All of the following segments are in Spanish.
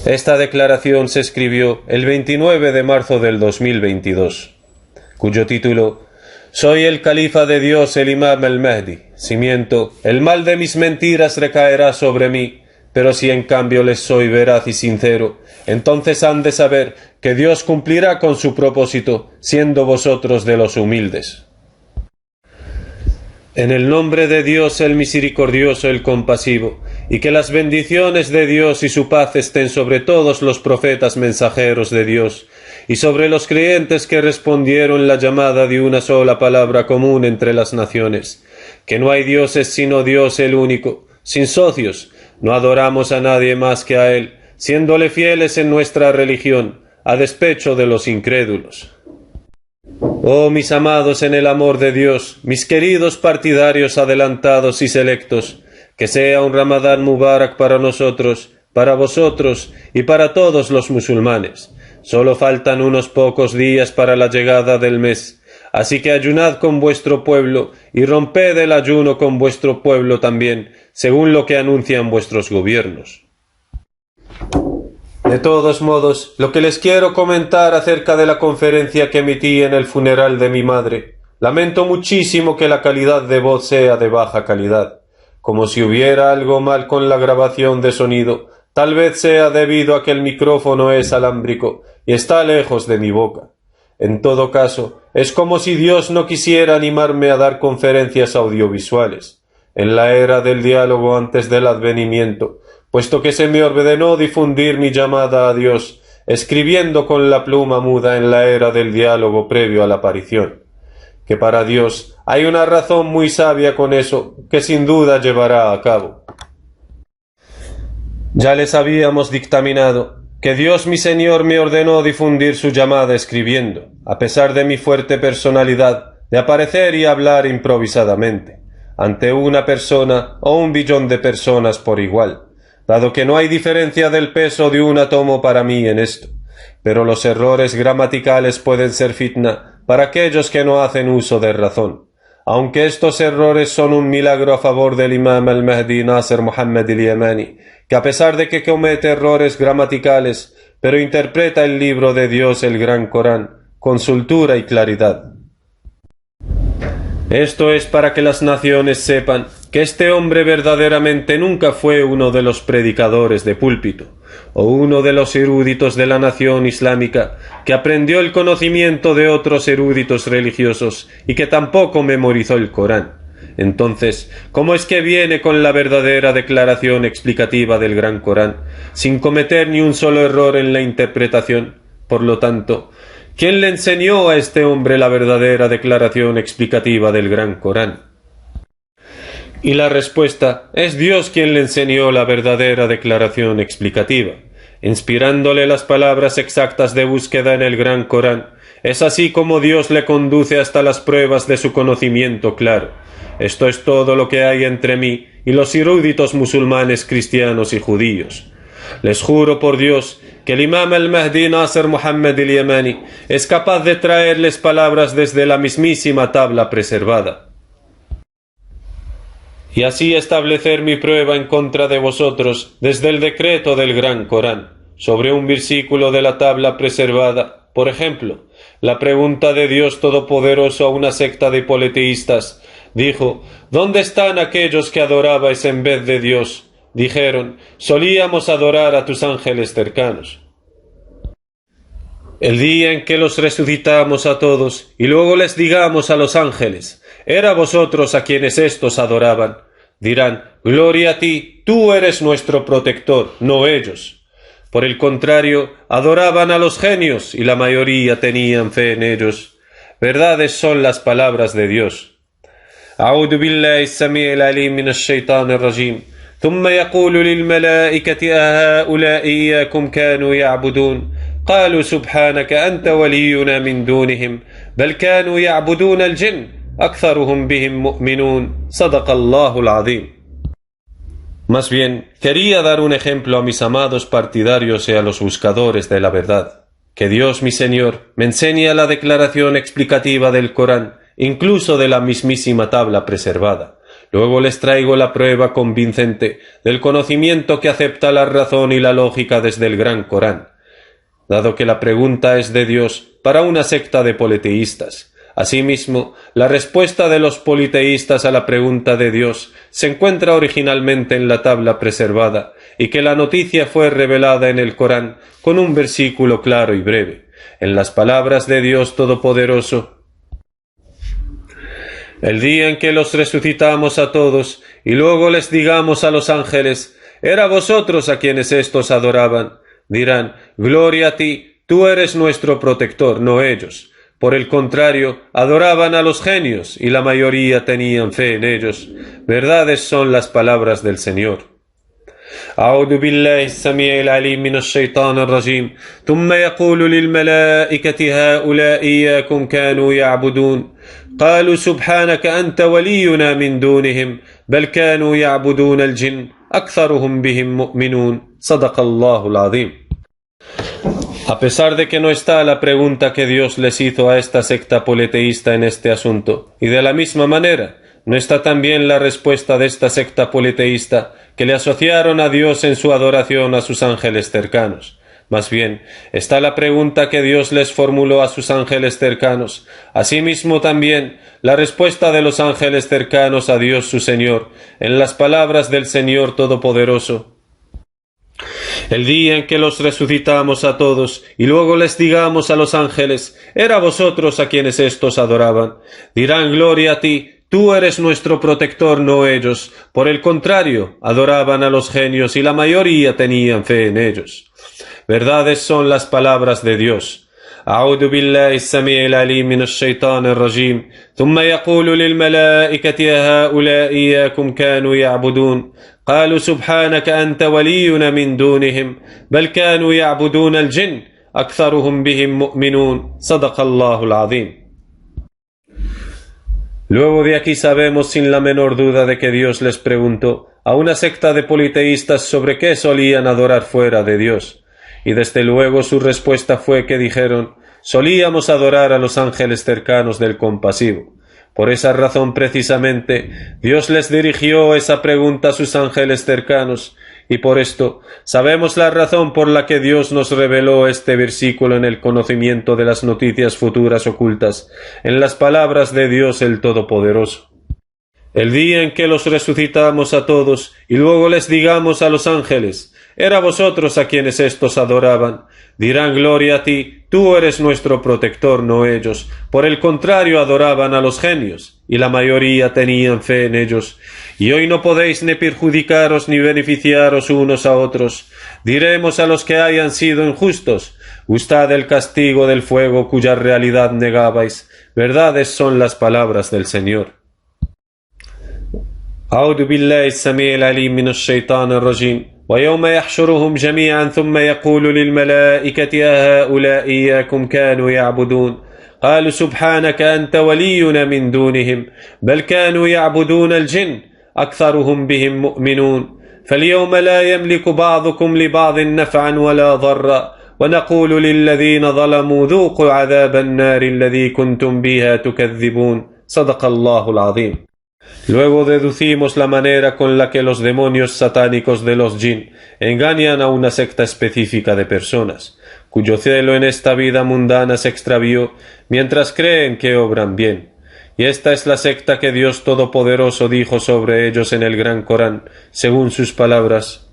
Esta declaración se escribió el 29 de marzo del 2022, cuyo título: Soy el califa de Dios, el Imam al-Mahdi. Si miento, el mal de mis mentiras recaerá sobre mí, pero si en cambio les soy veraz y sincero, entonces han de saber que Dios cumplirá con su propósito, siendo vosotros de los humildes. En el nombre de Dios el misericordioso, el compasivo, y que las bendiciones de Dios y su paz estén sobre todos los profetas mensajeros de Dios, y sobre los creyentes que respondieron la llamada de una sola palabra común entre las naciones, que no hay dioses sino Dios el único, sin socios, no adoramos a nadie más que a Él, siéndole fieles en nuestra religión, a despecho de los incrédulos. Oh mis amados en el amor de Dios, mis queridos partidarios adelantados y selectos, que sea un Ramadán Mubarak para nosotros, para vosotros y para todos los musulmanes. Solo faltan unos pocos días para la llegada del mes, así que ayunad con vuestro pueblo y romped el ayuno con vuestro pueblo también, según lo que anuncian vuestros gobiernos. De todos modos, lo que les quiero comentar acerca de la conferencia que emití en el funeral de mi madre, lamento muchísimo que la calidad de voz sea de baja calidad, como si hubiera algo mal con la grabación de sonido. Tal vez sea debido a que el micrófono es alámbrico y está lejos de mi boca. En todo caso, es como si Dios no quisiera animarme a dar conferencias audiovisuales, en la era del diálogo antes del advenimiento, puesto que se me ordenó difundir mi llamada a Dios, escribiendo con la pluma muda en la era del diálogo previo a la aparición. Que para Dios hay una razón muy sabia con eso, que sin duda llevará a cabo. Ya les habíamos dictaminado que Dios mi Señor me ordenó difundir su llamada escribiendo, a pesar de mi fuerte personalidad, de aparecer y hablar improvisadamente, ante una persona o 1 billón de personas por igual, dado que no hay diferencia del peso de un átomo para mí en esto, pero los errores gramaticales pueden ser fitna para aquellos que no hacen uso de razón, aunque estos errores son un milagro a favor del Imam al-Mahdi Nasser Muhammad al-Yamani, que a pesar de que comete errores gramaticales, pero interpreta el libro de Dios, el Gran Corán, con soltura y claridad. Esto es para que las naciones sepan que este hombre verdaderamente nunca fue uno de los predicadores de púlpito, o uno de los eruditos de la nación islámica, que aprendió el conocimiento de otros eruditos religiosos y que tampoco memorizó el Corán. Entonces, ¿cómo es que viene con la verdadera declaración explicativa del Gran Corán, sin cometer ni un solo error en la interpretación? Por lo tanto, ¿quién le enseñó a este hombre la verdadera declaración explicativa del Gran Corán? Y la respuesta es Dios quien le enseñó la verdadera declaración explicativa, inspirándole las palabras exactas de búsqueda en el Gran Corán. Es así como Dios le conduce hasta las pruebas de su conocimiento claro. Esto es todo lo que hay entre mí y los eruditos musulmanes, cristianos y judíos. Les juro por Dios que el Imam al-Mahdi Nasser Muhammad al-Yamani es capaz de traerles palabras desde la mismísima tabla preservada, y así establecer mi prueba en contra de vosotros desde el decreto del Gran Corán, sobre un versículo de la tabla preservada. Por ejemplo, la pregunta de Dios Todopoderoso a una secta de politeístas dijo: ¿dónde están aquellos que adorabais en vez de Dios? Dijeron: solíamos adorar a tus ángeles cercanos. El día en que los resucitamos a todos y luego les digamos a los ángeles: era vosotros a quienes éstos adoraban, dirán: gloria a ti, tú eres nuestro protector, no ellos. Por el contrario, adoraban a los genios y la mayoría tenían fe en ellos. Verdades son las palabras de Dios. A'udhu billahi as-sami'il alim minash shaitanir rajim. ثم يقول للملائكة أهؤلاء إياكم كانوا يعبدون قالوا سبحانك أنت ولينا من دونهم بل كانوا يعبدون الجن أكثرهم بهم مؤمنون صدق الله العظيم. Más bien, quería dar un ejemplo a mis amados partidarios y a los buscadores de la verdad. Que Dios mi Señor me enseñe la declaración explicativa del Corán, incluso de la mismísima tabla preservada, Luego les traigo la prueba convincente del conocimiento que acepta la razón y la lógica desde el Gran Corán. Dado que la pregunta es de Dios para una secta de politeístas. Asimismo, la respuesta de los politeístas a la pregunta de Dios se encuentra originalmente en la tabla preservada, y que la noticia fue revelada en el Corán con un versículo claro y breve, en las palabras de Dios Todopoderoso: el día en que los resucitamos a todos, y luego les digamos a los ángeles: era vosotros a quienes éstos adoraban. Dirán: gloria a ti, tú eres nuestro protector, no ellos. Por el contrario, adoraban a los genios, y la mayoría tenían fe en ellos. Verdades son las palabras del Señor. أعوذ بالله السميع العليم من الشيطان الرجيم ثم يقول للملائكة هؤلاء إياكم كانوا يعبدون قالوا سبحانك أنت ولينا من دونهم بل كانوا يعبدون الجن أكثرهم بهم مؤمنون صدق الله العظيم. A pesar de que no está la pregunta que Dios les hizo a esta secta politeísta en este asunto, y de la misma manera, no está también la respuesta de esta secta politeísta que le asociaron a Dios en su adoración a sus ángeles cercanos. Más bien, está la pregunta que Dios les formuló a sus ángeles cercanos. Asimismo también, la respuesta de los ángeles cercanos a Dios su Señor, en las palabras del Señor Todopoderoso: el día en que los resucitamos a todos, y luego les digamos a los ángeles: era vosotros a quienes éstos adoraban. Dirán: gloria a ti, tú eres nuestro protector, no ellos. Por el contrario, adoraban a los genios, y la mayoría tenían fe en ellos. Verdades son las palabras de Dios. أعوذ بالله السميع العليم من الشيطان الرجيم ثم يقول للملائكة هؤلاء إياكم كانوا يعبدون قالوا سبحانك أنت ولينا من دونهم بل كانوا يعبدون الجن أكثرهم بهم مؤمنون صدق الله العظيم. Luego de aquí sabemos sin la menor duda de que Dios les preguntó a una secta de politeístas sobre qué solían adorar fuera de Dios. Y desde luego su respuesta fue que dijeron: solíamos adorar a los ángeles cercanos del compasivo. Por esa razón precisamente Dios les dirigió esa pregunta a sus ángeles cercanos, y por esto sabemos la razón por la que Dios nos reveló este versículo en el conocimiento de las noticias futuras ocultas, en las palabras de Dios el Todopoderoso. El día en que los resucitamos a todos, y luego les digamos a los ángeles: era vosotros a quienes éstos adoraban. Dirán: gloria a ti, tú eres nuestro protector, no ellos. Por el contrario, adoraban a los genios, y la mayoría tenían fe en ellos. Y hoy no podéis ni perjudicaros ni beneficiaros unos a otros. Diremos a los que hayan sido injustos: gustad el castigo del fuego cuya realidad negabais. Verdades son las palabras del Señor. أعوذ بالله السميع العليم من الشيطان الرجيم ويوم يحشرهم جميعا ثم يقول للملائكة أهؤلاء إياكم كانوا يعبدون قالوا سبحانك أنت ولينا من دونهم بل كانوا يعبدون الجن أكثرهم بهم مؤمنون فاليوم لا يملك بعضكم لبعض نفعا ولا ضرا ونقول للذين ظلموا ذوقوا عذاب النار الذي كنتم بها تكذبون صدق الله العظيم. Luego deducimos la manera con la que los demonios satánicos de los jinn engañan a una secta específica de personas, cuyo celo en esta vida mundana se extravió, mientras creen que obran bien. Y esta es la secta que Dios Todopoderoso dijo sobre ellos en el Gran Corán, según sus palabras: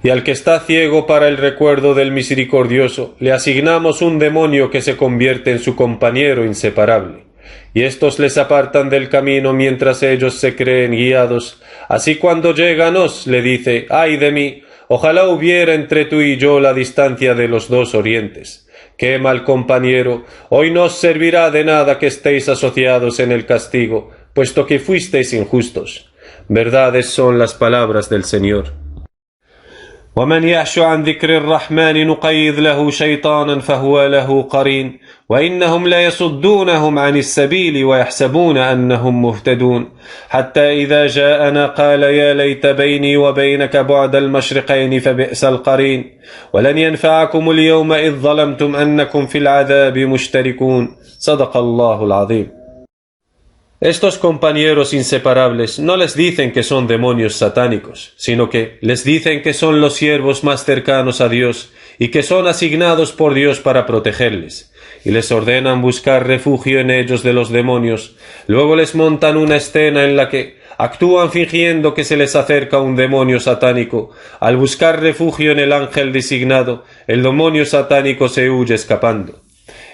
y al que está ciego para el recuerdo del misericordioso, le asignamos un demonio que se convierte en su compañero inseparable. Y éstos les apartan del camino mientras ellos se creen guiados. Así cuando llega Nos, le dice: ¡ay de mí! Ojalá hubiera entre tú y yo la distancia de los dos orientes. ¡Qué mal compañero! Hoy no os servirá de nada que estéis asociados en el castigo, puesto que fuisteis injustos. Verdades son las palabras del Señor. ومن يعش عن ذكر الرحمن نقيض له شيطانا فهو له قرين وإنهم ليصدونهم عن السبيل ويحسبون أنهم مهتدون حتى إذا جاءنا قال يا ليت بيني وبينك بعد المشرقين فبئس القرين ولن ينفعكم اليوم إذ ظلمتم أنكم في العذاب مشتركون صدق الله العظيم. Estos compañeros inseparables no les dicen que son demonios satánicos, sino que les dicen que son los siervos más cercanos a Dios y que son asignados por Dios para protegerles, y les ordenan buscar refugio en ellos de los demonios. Luego les montan una escena en la que actúan fingiendo que se les acerca un demonio satánico. Al buscar refugio en el ángel designado, el demonio satánico se huye escapando.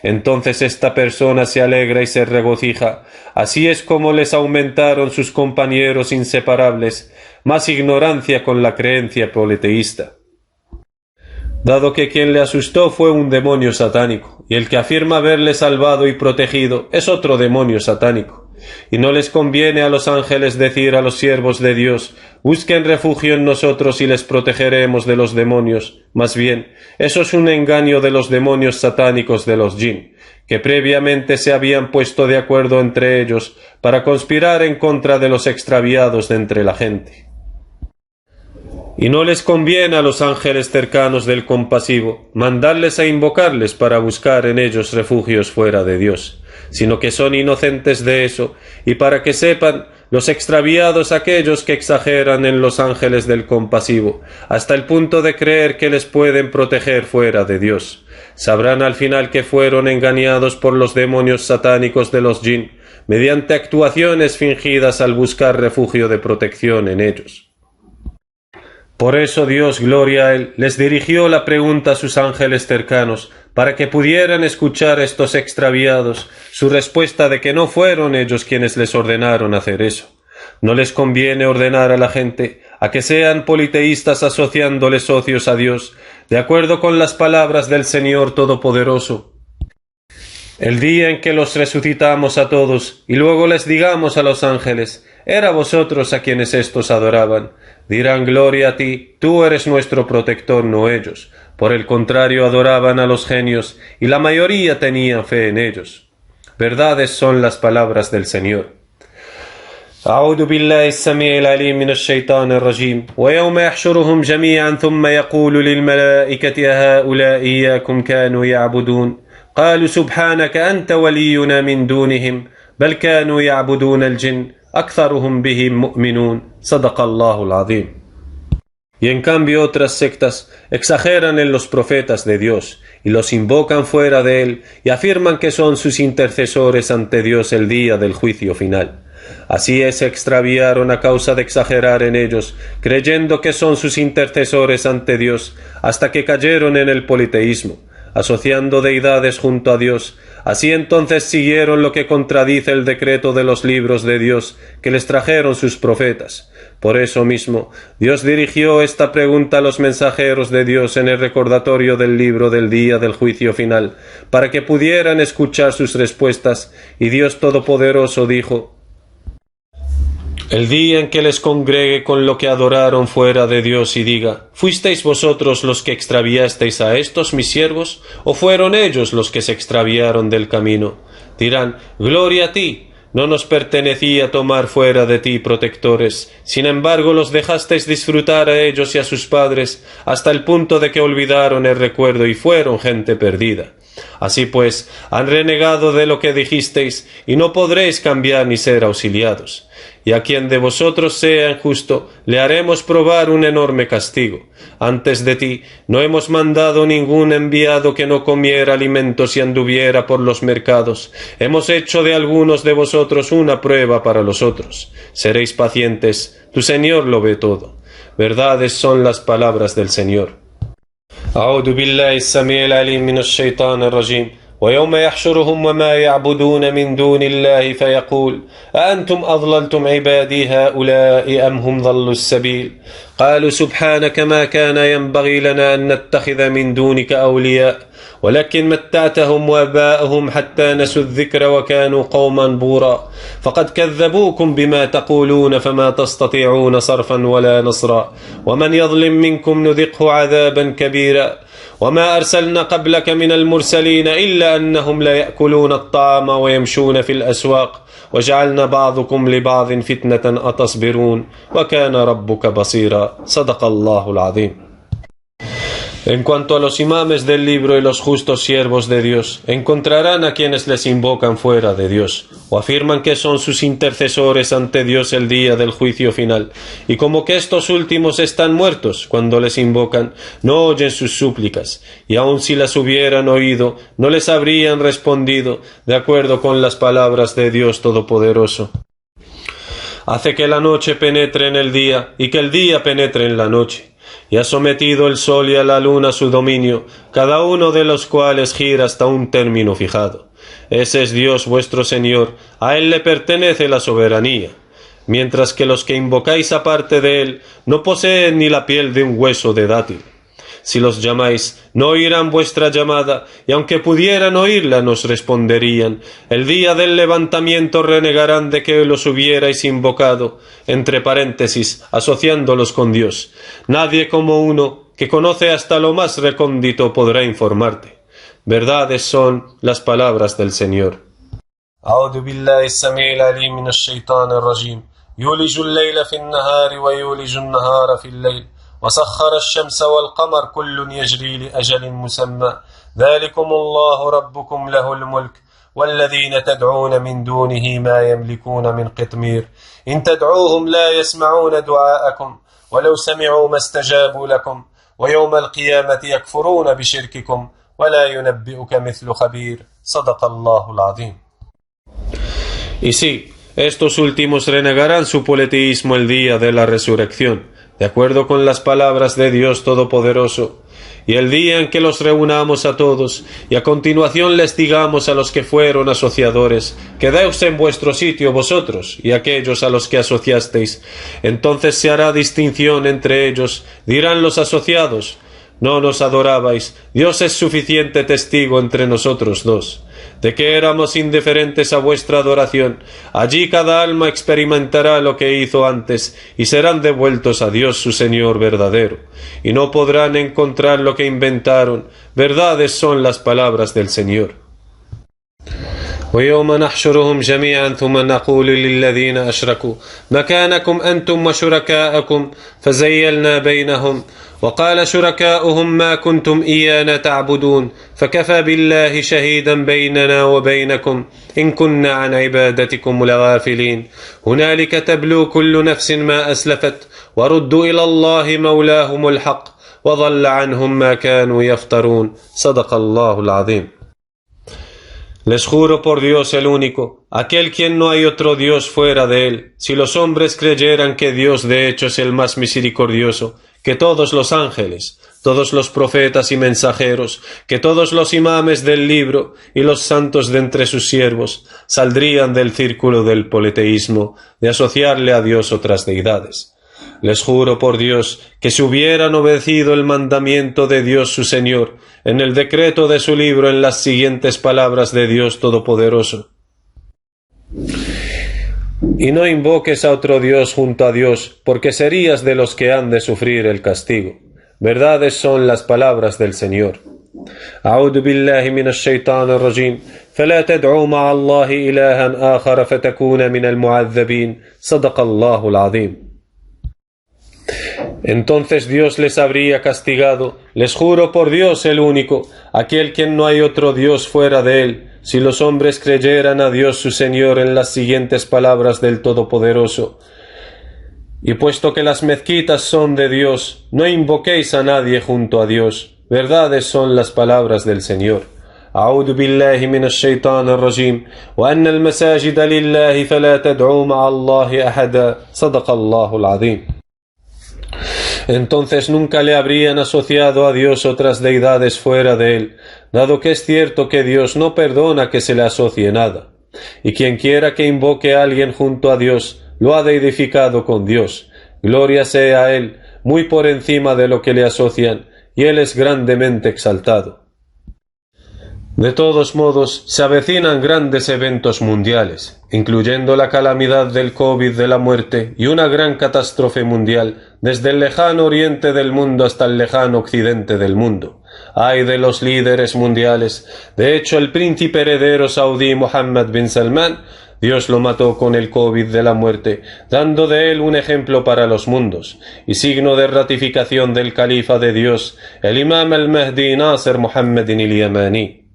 Entonces esta persona se alegra y se regocija. Así es como les aumentaron sus compañeros inseparables, más ignorancia con la creencia politeísta. Dado que quien le asustó fue un demonio satánico, y el que afirma haberle salvado y protegido es otro demonio satánico. Y no les conviene a los ángeles decir a los siervos de Dios: busquen refugio en nosotros y les protegeremos de los demonios. Más bien, eso es un engaño de los demonios satánicos de los jinn, que previamente se habían puesto de acuerdo entre ellos para conspirar en contra de los extraviados de entre la gente. Y no les conviene a los ángeles cercanos del compasivo mandarles a invocarles para buscar en ellos refugios fuera de Dios, sino que son inocentes de eso, y para que sepan los extraviados aquellos que exageran en los ángeles del compasivo, hasta el punto de creer que les pueden proteger fuera de Dios. Sabrán al final que fueron engañados por los demonios satánicos de los jinn, mediante actuaciones fingidas al buscar refugio de protección en ellos. Por eso Dios, gloria a Él, les dirigió la pregunta a sus ángeles cercanos, para que pudieran escuchar estos extraviados su respuesta de que no fueron ellos quienes les ordenaron hacer eso. No les conviene ordenar a la gente a que sean politeístas asociándoles socios a Dios, de acuerdo con las palabras del Señor Todopoderoso. El día en que los resucitamos a todos, y luego les digamos a los ángeles: era vosotros a quienes éstos adoraban. Dirán: gloria a ti, tú eres nuestro protector, no ellos. Por el contrario, adoraban a los genios, y la mayoría tenían fe en ellos. Verdades son las palabras del Señor. أعوذ بالله السميع العليم من الشيطان الرجيم ويوم يحشرهم جميعا ثم يقول للملائكة أهؤلاء إياكم كانوا يعبدون قالوا سبحانك أنت ولينا من دونهم بل كانوا يعبدون الجن أكثرهم بهم مؤمنون صدق الله العظيم. Y en cambio otras sectas exageran en los profetas de Dios y los invocan fuera de él y afirman que son sus intercesores ante Dios el día del juicio final. Así se extraviaron a causa de exagerar en ellos, creyendo que son sus intercesores ante Dios, hasta que cayeron en el politeísmo, asociando deidades junto a Dios. Así entonces siguieron lo que contradice el decreto de los libros de Dios que les trajeron sus profetas. Por eso mismo, Dios dirigió esta pregunta a los mensajeros de Dios en el recordatorio del libro del día del juicio final, para que pudieran escuchar sus respuestas, y Dios Todopoderoso dijo: el día en que les congregue con lo que adoraron fuera de Dios y diga: ¿fuisteis vosotros los que extraviasteis a estos mis siervos, o fueron ellos los que se extraviaron del camino? Dirán: gloria a ti, no nos pertenecía tomar fuera de ti protectores, sin embargo los dejasteis disfrutar a ellos y a sus padres, hasta el punto de que olvidaron el recuerdo y fueron gente perdida. Así pues, han renegado de lo que dijisteis, y no podréis cambiar ni ser auxiliados. Y a quien de vosotros sea injusto, le haremos probar un enorme castigo. Antes de ti, no hemos mandado ningún enviado que no comiera alimentos y anduviera por los mercados. Hemos hecho de algunos de vosotros una prueba para los otros. Seréis pacientes, tu Señor lo ve todo. Verdades son las palabras del Señor. أعوذ بالله السميع العليم من الشيطان الرجيم ويوم يحشرهم وما يعبدون من دون الله فيقول أأنتم أضللتم عبادي هؤلاء أم هم ضلوا السبيل قالوا سبحانك ما كان ينبغي لنا أن نتخذ من دونك أولياء ولكن متعتهم وآباءهم حتى نسوا الذكر وكانوا قوما بورا فقد كذبوكم بما تقولون فما تستطيعون صرفا ولا نصرا ومن يظلم منكم نذقه عذابا كبيرا وما أرسلنا قبلك من المرسلين إلا أنهم لا يأكلون الطعام ويمشون في الأسواق وجعلنا بعضكم لبعض فتنة أتصبرون وكان ربك بصيرا صدق الله العظيم. En cuanto a los imames del libro y los justos siervos de Dios, encontrarán a quienes les invocan fuera de Dios, o afirman que son sus intercesores ante Dios el día del juicio final, y como que estos últimos están muertos cuando les invocan, no oyen sus súplicas, y aun si las hubieran oído, no les habrían respondido de acuerdo con las palabras de Dios Todopoderoso. Hace que la noche penetre en el día, y que el día penetre en la noche, y ha sometido el sol y a la luna a su dominio, cada uno de los cuales gira hasta un término fijado. Ese es Dios vuestro Señor, a Él le pertenece la soberanía, mientras que los que invocáis aparte de Él no poseen ni la piel de un hueso de dátil. Si los llamáis, no oirán vuestra llamada, y aunque pudieran oírla, nos responderían. El día del levantamiento renegarán de que los hubierais invocado, entre paréntesis, asociándolos con Dios. Nadie como uno, que conoce hasta lo más recóndito, podrá informarte. Verdades son las palabras del Señor. أعوذ بالله السميع العليم من الشيطان الرجيم يولج الليل في النهار ويولج النهار في الليل وسخر الشمس والقمر كل يجري لأجل مسمى ذلكم الله ربكم له الملك والذين تدعون من دونه ما يملكون من قطمير إن تدعوهم لا يسمعون دعاءكم ولو سمعوا ما استجابوا لكم ويوم القيامة يكفرون بشرككم ولا ينبئك مثل خبير صدق الله العظيم. Y sí, estos últimos renegarán su politeísmo el día de la resurrección, de acuerdo con las palabras de Dios Todopoderoso, y el día en que los reunamos a todos, y a continuación les digamos a los que fueron asociadores, quedaos en vuestro sitio vosotros, y aquellos a los que asociasteis, entonces se hará distinción entre ellos, dirán los asociados, no nos adorabais, Dios es suficiente testigo entre nosotros dos, de que éramos indiferentes a vuestra adoración. Allí cada alma experimentará lo que hizo antes, y serán devueltos a Dios su Señor verdadero, y no podrán encontrar lo que inventaron. Verdades son las palabras del Señor. ويوم نحشرهم جميعا ثم نقول للذين أشركوا مكانكم أنتم وشركاءكم فزيلنا بينهم وقال شركاؤهم ما كنتم إيانا تعبدون فكفى بالله شهيدا بيننا وبينكم إن كنا عن عبادتكم لغافلين هنالك تبلو كل نفس ما أسلفت وردوا إلى الله مولاهم الحق وضل عنهم ما كانوا يفترون صدق الله العظيم. Les juro por Dios el único, aquel quien no hay otro Dios fuera de él, si los hombres creyeran que Dios de hecho es el más misericordioso, que todos los ángeles, todos los profetas y mensajeros, que todos los imames del libro y los santos de entre sus siervos, saldrían del círculo del politeísmo, de asociarle a Dios otras deidades. Les juro por Dios que si hubieran obedecido el mandamiento de Dios su Señor en el decreto de su libro en las siguientes palabras de Dios Todopoderoso. Y no invoques a otro Dios junto a Dios, porque serías de los que han de sufrir el castigo. Verdades son las palabras del Señor. أعوذ بالله من الشيطان الرجيم فلا تدعوا مع الله إلها آخر فتكون من المعذبين صدق الله العظيم. Entonces Dios les habría castigado, les juro por Dios el único, aquel quien no hay otro Dios fuera de él, si los hombres creyeran a Dios su Señor en las siguientes palabras del Todopoderoso. Y puesto que las mezquitas son de Dios, no invoquéis a nadie junto a Dios. Verdades son las palabras del Señor. أعوذ بالله من الشيطان الرجيم وأن المساجد لله فلا تدعوا مع الله أحدا صدق الله العظيم. Entonces nunca le habrían asociado a Dios otras deidades fuera de él, dado que es cierto que Dios no perdona que se le asocie nada. Y quien quiera que invoque a alguien junto a Dios, lo ha deidificado con Dios. Gloria sea a él, muy por encima de lo que le asocian, y él es grandemente exaltado. De todos modos, se avecinan grandes eventos mundiales, incluyendo la calamidad del COVID de la muerte y una gran catástrofe mundial, desde el lejano oriente del mundo hasta el lejano occidente del mundo. Ay de los líderes mundiales. De hecho, el príncipe heredero saudí Mohammed bin Salman Dios lo mató con el COVID de la muerte, dando de él un ejemplo para los mundos, y signo de ratificación del califa de Dios, el imam al-Mahdi Nasser Muhammadin al-Yamani.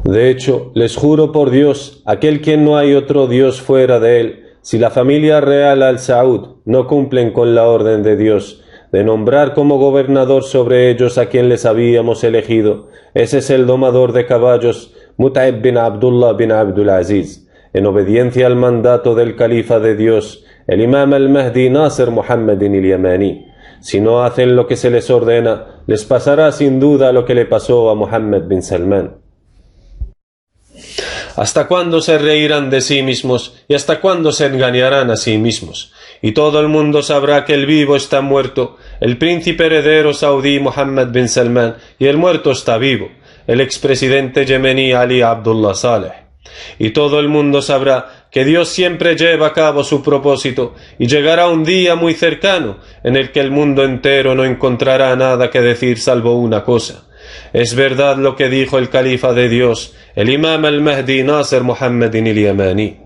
De hecho, les juro por Dios, aquel quien no hay otro Dios fuera de él, si la familia real al-Saud no cumplen con la orden de Dios, de nombrar como gobernador sobre ellos a quien les habíamos elegido, ese es el domador de caballos, Mut'ib bin Abdullah bin Abdul Aziz, en obediencia al mandato del califa de Dios, el imam al-Mahdi Nasser Muhammadin al-Yamani. Si no hacen lo que se les ordena, les pasará sin duda lo que le pasó a Muhammad bin Salman. ¿Hasta cuándo se reirán de sí mismos y hasta cuándo se engañarán a sí mismos? Y todo el mundo sabrá que el vivo está muerto, el príncipe heredero saudí Muhammad bin Salman, y el muerto está vivo, el expresidente yemení Ali Abdullah Saleh. Y todo el mundo sabrá que Dios siempre lleva a cabo su propósito, y llegará un día muy cercano en el que el mundo entero no encontrará nada que decir salvo una cosa. Es verdad lo que dijo el califa de Dios, el imam al-Mahdi Nasser Muhammadin al-Yamani.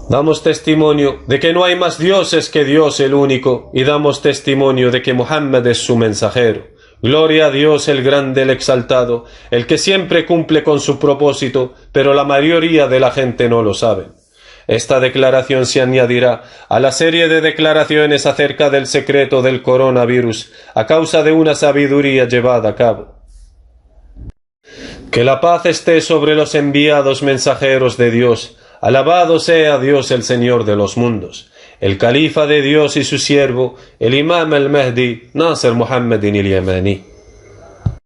Damos testimonio de que no hay más dioses que Dios el único, y damos testimonio de que Muhammad es su mensajero. Gloria a Dios el grande, el exaltado, el que siempre cumple con su propósito, pero la mayoría de la gente no lo sabe. Esta declaración se añadirá a la serie de declaraciones acerca del secreto del coronavirus a causa de una sabiduría llevada a cabo. Que la paz esté sobre los enviados mensajeros de Dios. Alabado sea Dios el Señor de los mundos, el califa de Dios y su siervo, el imam al-Mahdi Nasser Muhammadin al-Yamani.